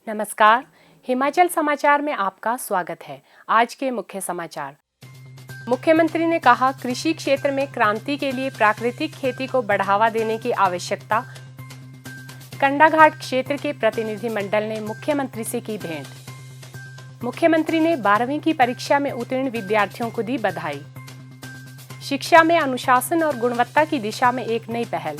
नमस्कार, हिमाचल समाचार में आपका स्वागत है। आज के मुख्य समाचार। मुख्यमंत्री ने कहा, कृषि क्षेत्र में क्रांति के लिए प्राकृतिक खेती को बढ़ावा देने की आवश्यकता। कंडाघाट क्षेत्र के प्रतिनिधिमंडल ने मुख्यमंत्री से की भेंट। मुख्यमंत्री ने 12वीं की परीक्षा में उत्तीर्ण विद्यार्थियों को दी बधाई। शिक्षा में अनुशासन और गुणवत्ता की दिशा में एक नई पहल।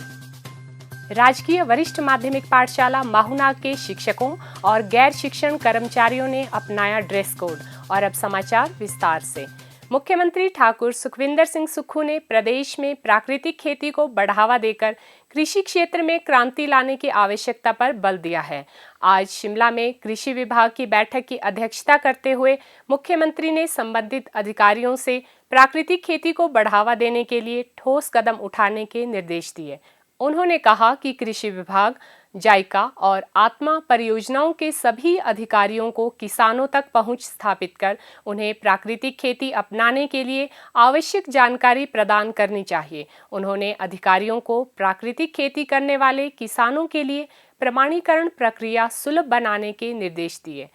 राजकीय वरिष्ठ माध्यमिक पाठशाला माहूनाग के शिक्षकों और गैर शिक्षण कर्मचारियों ने अपनाया ड्रेस कोड। और अब समाचार विस्तार से। मुख्यमंत्री ठाकुर सुखविंदर सिंह सुक्खू ने प्रदेश में प्राकृतिक खेती को बढ़ावा देकर कृषि क्षेत्र में क्रांति लाने की आवश्यकता पर बल दिया है। आज शिमला में कृषि विभाग की बैठक की अध्यक्षता करते हुए मुख्यमंत्री ने संबंधित अधिकारियों से प्राकृतिक खेती को बढ़ावा देने के लिए ठोस कदम उठाने के निर्देश दिए। उन्होंने कहा कि कृषि विभाग, जायका और आत्मा परियोजनाओं के सभी अधिकारियों को किसानों तक पहुंच स्थापित कर उन्हें प्राकृतिक खेती अपनाने के लिए आवश्यक जानकारी प्रदान करनी चाहिए। उन्होंने अधिकारियों को प्राकृतिक खेती करने वाले किसानों के लिए प्रमाणीकरण प्रक्रिया सुलभ बनाने के निर्देश दिए।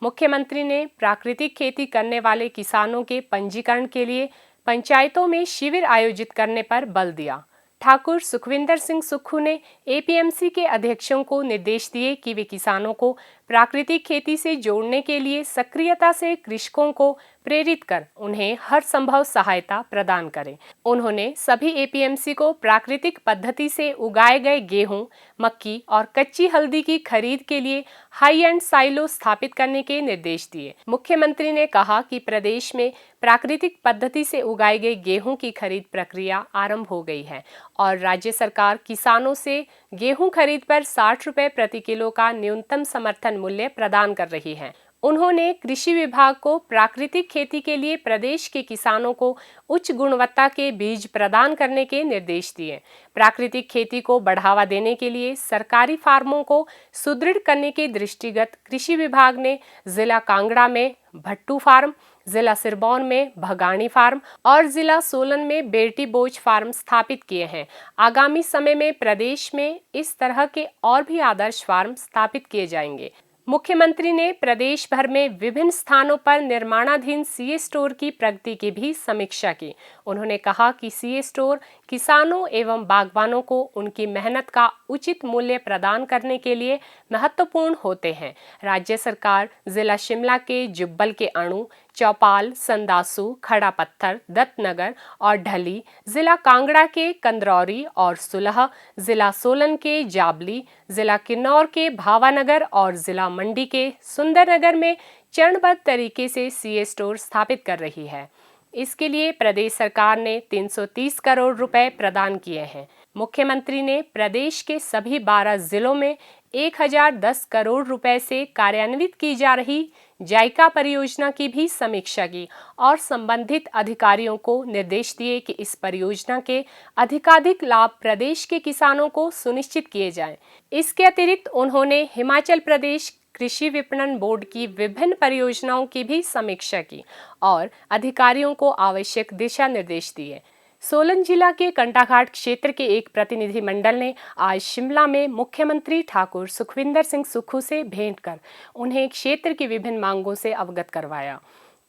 मुख्यमंत्री ने प्राकृतिक खेती करने वाले किसानों के पंजीकरण के लिए पंचायतों में शिविर आयोजित करने पर बल दिया। ठाकुर सुखविंदर सिंह सुक्खू ने एपीएमसी के अध्यक्षों को निर्देश दिए कि वे किसानों को प्राकृतिक खेती से जोड़ने के लिए सक्रियता से कृषकों को प्रेरित कर उन्हें हर संभव सहायता प्रदान करें। उन्होंने सभी एपीएमसी को प्राकृतिक पद्धति से उगाए गए गेहूं, मक्की और कच्ची हल्दी की खरीद के लिए हाई एंड साइलो स्थापित करने के निर्देश दिए। मुख्यमंत्री ने कहा कि प्रदेश में प्राकृतिक पद्धति से उगाए गए गेहूं की खरीद प्रक्रिया आरंभ हो गई है और राज्य सरकार किसानों से गेहूं खरीद पर 60 रुपए प्रति किलो का न्यूनतम समर्थन मूल्य प्रदान कर रही है। उन्होंने कृषि विभाग को प्राकृतिक खेती के लिए प्रदेश के किसानों को उच्च गुणवत्ता के बीज प्रदान करने के निर्देश दिए। प्राकृतिक खेती को बढ़ावा देने के लिए सरकारी फार्मों को सुदृढ़ करने के दृष्टिगत कृषि विभाग ने जिला कांगड़ा में भट्टू फार्म, जिला सिरमौर में भगाणी फार्म और जिला सोलन में बेटी बोझ फार्म स्थापित किए हैं। आगामी समय में प्रदेश में इस तरह के और भी आदर्श फार्म स्थापित किए जाएंगे। मुख्यमंत्री ने प्रदेश भर में विभिन्न स्थानों पर निर्माणाधीन सीए स्टोर की प्रगति की भी समीक्षा की। उन्होंने कहा कि सीए स्टोर किसानों एवं बागवानों को उनकी मेहनत का उचित मूल्य प्रदान करने के लिए महत्वपूर्ण होते हैं। राज्य सरकार जिला शिमला के जुब्बल के अणु, चौपाल, संदासू, खड़ा पत्थर, दत्तनगर और ढली, जिला कांगड़ा के कंदरौरी और सुलह, जिला सोलन के जाबली, जिला किन्नौर के भावानगर और जिला मंडी के सुंदरनगर में चरणबद्ध तरीके से सीए स्टोर स्थापित कर रही है। इसके लिए प्रदेश सरकार ने 330 करोड़ रुपए प्रदान किए हैं। मुख्यमंत्री ने प्रदेश के सभी 12 जिलों में 1010 करोड़ रुपए से कार्यान्वित की जा रही जायका परियोजना की भी समीक्षा की और संबंधित अधिकारियों को निर्देश दिए कि इस परियोजना के अधिकाधिक लाभ प्रदेश के किसानों को सुनिश्चित किए जाएं। इसके अतिरिक्त उन्होंने हिमाचल प्रदेश कृषि विपणन बोर्ड की विभिन्न परियोजनाओं की भी समीक्षा की और अधिकारियों को आवश्यक दिशा निर्देश दिए। सोलन जिला के कंडाघाट क्षेत्र के एक प्रतिनिधिमंडल ने आज शिमला में मुख्यमंत्री ठाकुर सुखविंदर सिंह सुक्खू से भेंट कर उन्हें क्षेत्र की विभिन्न मांगों से अवगत करवाया।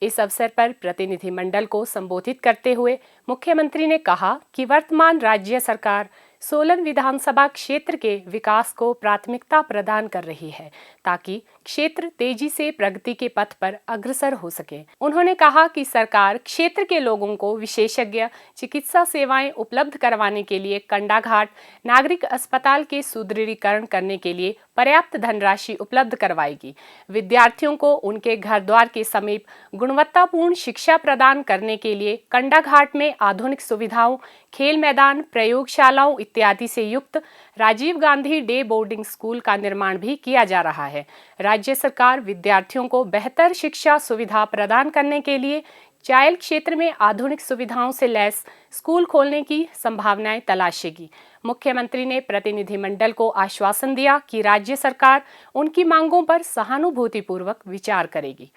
इस अवसर पर प्रतिनिधिमंडल को संबोधित करते हुए मुख्यमंत्री ने कहा कि वर्तमान राज्य सरकार सोलन विधानसभा क्षेत्र के विकास को प्राथमिकता प्रदान कर रही है ताकि क्षेत्र तेजी से प्रगति के पथ पर अग्रसर हो सके। उन्होंने कहा कि सरकार क्षेत्र के लोगों को विशेषज्ञ चिकित्सा सेवाएं उपलब्ध करवाने के लिए कंडाघाट नागरिक अस्पताल के सुदृढ़ीकरण करने के लिए पर्याप्त धनराशि उपलब्ध करवाएगी। विद्यार्थियों को उनके घर द्वार के समीप गुणवत्तापूर्ण शिक्षा प्रदान करने के लिए कंडाघाट में आधुनिक सुविधाओं, खेल मैदान, प्रयोगशालाओं इत्यादि से युक्त Rajiv Gandhi day boarding school का निर्माण भी किया जा रहा है। राज्य सरकार विद्यार्थियों को बेहतर शिक्षा सुविधा प्रदान करने के लिए चायल क्षेत्र में आधुनिक सुविधाओं से लैस स्कूल खोलने की संभावनाएं तलाशेगी। मुख्यमंत्री ने प्रतिनिधिमंडल को आश्वासन दिया कि राज्य सरकार उनकी मांगों पर सहानुभूतिपूर्वक विचार करेगी।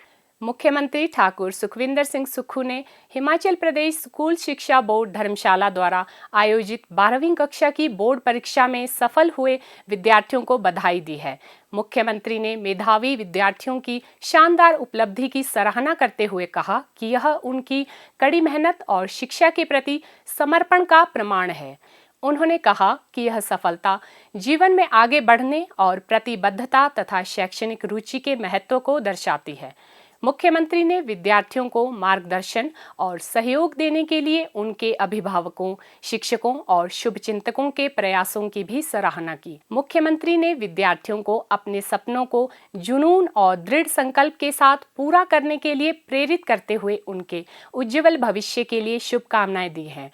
मुख्यमंत्री ठाकुर सुखविंदर सिंह सुक्खू ने हिमाचल प्रदेश स्कूल शिक्षा बोर्ड धर्मशाला द्वारा आयोजित 12वीं कक्षा की बोर्ड परीक्षा में सफल हुए विद्यार्थियों को बधाई दी है। मुख्यमंत्री ने मेधावी विद्यार्थियों की शानदार उपलब्धि की सराहना करते हुए कहा कि यह उनकी कड़ी मेहनत और शिक्षा के प्रति समर्पण का प्रमाण है। उन्होंने कहा कि यह सफलता जीवन में आगे बढ़ने और प्रतिबद्धता तथा शैक्षणिक रुचि के महत्व को दर्शाती है। मुख्यमंत्री ने विद्यार्थियों को मार्गदर्शन और सहयोग देने के लिए उनके अभिभावकों, शिक्षकों और शुभचिंतकों के प्रयासों की भी सराहना की। मुख्यमंत्री ने विद्यार्थियों को अपने सपनों को जुनून और दृढ़ संकल्प के साथ पूरा करने के लिए प्रेरित करते हुए उनके उज्जवल भविष्य के लिए शुभकामनाएं दी हैं।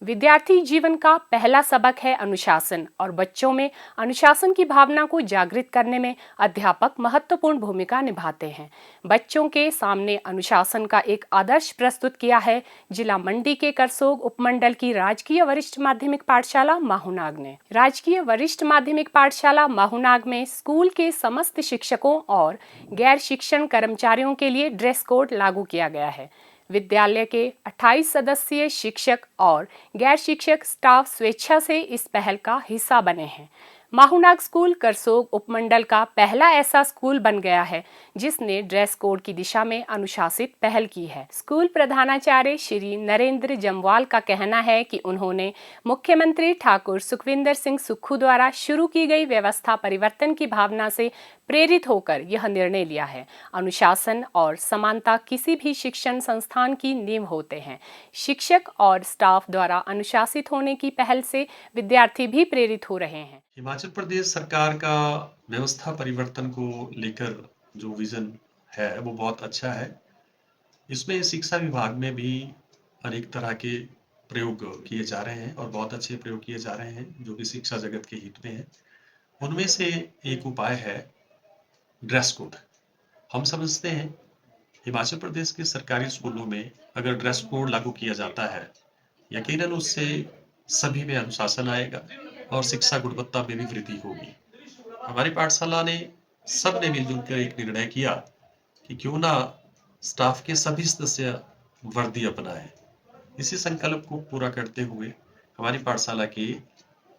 विद्यार्थी जीवन का पहला सबक है अनुशासन और बच्चों में अनुशासन की भावना को जागृत करने में अध्यापक महत्वपूर्ण भूमिका निभाते हैं। बच्चों के सामने अनुशासन का एक आदर्श प्रस्तुत किया है जिला मंडी के करसोग उपमंडल की राजकीय वरिष्ठ माध्यमिक पाठशाला माहूनाग ने। राजकीय वरिष्ठ माध्यमिक पाठशाला माहूनाग में स्कूल के समस्त शिक्षकों और गैर शिक्षण कर्मचारियों के लिए ड्रेस कोड लागू किया गया है। विद्यालय के 28 सदस्यीय शिक्षक और गैर शिक्षक स्टाफ स्वेच्छा से इस पहल का हिस्सा बने हैं। माहूनाग स्कूल करसोग उपमंडल का पहला ऐसा स्कूल बन गया है जिसने ड्रेस कोड की दिशा में अनुशासित पहल की है। स्कूल प्रधानाचार्य श्री नरेंद्र जम्वाल का कहना है कि उन्होंने मुख्यमंत्री ठाकुर सुखविंदर सिंह सुक्खू द्वारा शुरू की गई व्यवस्था परिवर्तन की भावना से प्रेरित होकर यह निर्णय लिया है। अनुशासन और समानता किसी भी शिक्षण संस्थान की नींव होते हैं। शिक्षक और स्टाफ द्वारा अनुशासित होने की पहल से विद्यार्थी भी प्रेरित हो रहे हैं। हिमाचल प्रदेश सरकार का व्यवस्था परिवर्तन को लेकर जो विजन है वो बहुत अच्छा है। इसमें शिक्षा विभाग में भी अनेक तरह के प्रयोग किए जा रहे हैं और बहुत अच्छे प्रयोग किए जा रहे हैं जो कि शिक्षा जगत के हित में है। उनमें से एक उपाय है ड्रेस कोड। हम समझते हैं हिमाचल प्रदेश के सरकारी स्कूलों में अगर ड्रेस कोड लागू किया जाता है, यकीनन उससे सभी में अनुशासन आएगा और शिक्षा गुणवत्ता में भी वृद्धि होगी। हमारी पाठशाला ने सबने मिलजुल कर एक निर्णय किया कि क्यों ना स्टाफ के सभी सदस्य वर्दी अपनाएं। इसी संकल्प को पूरा करते हुए हमारी पाठशाला के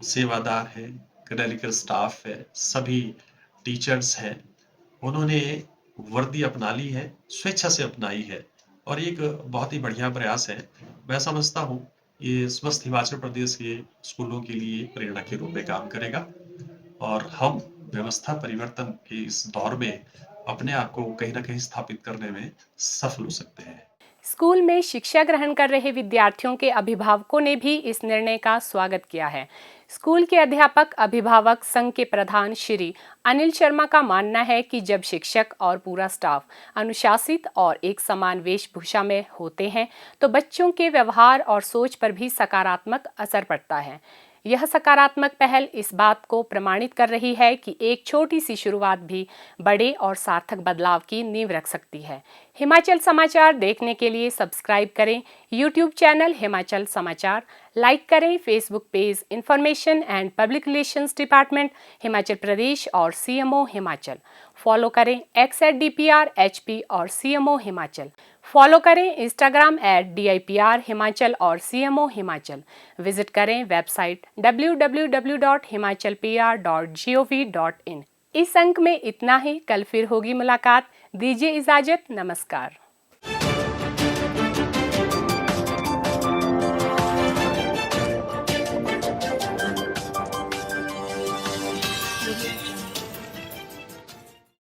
सेवादार हैं, क्लरिकल स्टाफ है, सभी टीचर्स हैं, उन्होंने वर्दी अपना ली है, स्वेच्छा से अपनाई है और एक बहुत ही बढ़िया प्रयास है। मैं समझता हूँ ये समस्त हिमाचल प्रदेश के स्कूलों के लिए प्रेरणा के रूप में काम करेगा और हम व्यवस्था परिवर्तन के इस दौर में अपने आप को कहीं ना कहीं स्थापित करने में सफल हो सकते हैं। स्कूल में शिक्षा ग्रहण कर रहे विद्यार्थियों के अभिभावकों ने भी इस निर्णय का स्वागत किया है। स्कूल के अध्यापक अभिभावक संघ के प्रधान श्री अनिल शर्मा का मानना है कि जब शिक्षक और पूरा स्टाफ अनुशासित और एक समान वेशभूषा में होते हैं तो बच्चों के व्यवहार और सोच पर भी सकारात्मक असर पड़ता है। यह सकारात्मक पहल इस बात को प्रमाणित कर रही है कि एक छोटी सी शुरुआत भी बड़े और सार्थक बदलाव की नींव रख सकती है। हिमाचल समाचार देखने के लिए सब्सक्राइब करें यूट्यूब चैनल हिमाचल समाचार, लाइक करें Facebook page information and public relations department Himachal Pradesh और सीएमओ हिमाचल। फॉलो करें x@DPR-HP और CMO हिमाचल। फॉलो करें इंस्टाग्राम @DIPR हिमाचल और CMO हिमाचल। विजिट करें वेबसाइट www.himachalpr.gov.in। इस अंक में इतना ही। कल फिर होगी मुलाकात। दीजिए इजाजत। नमस्कार।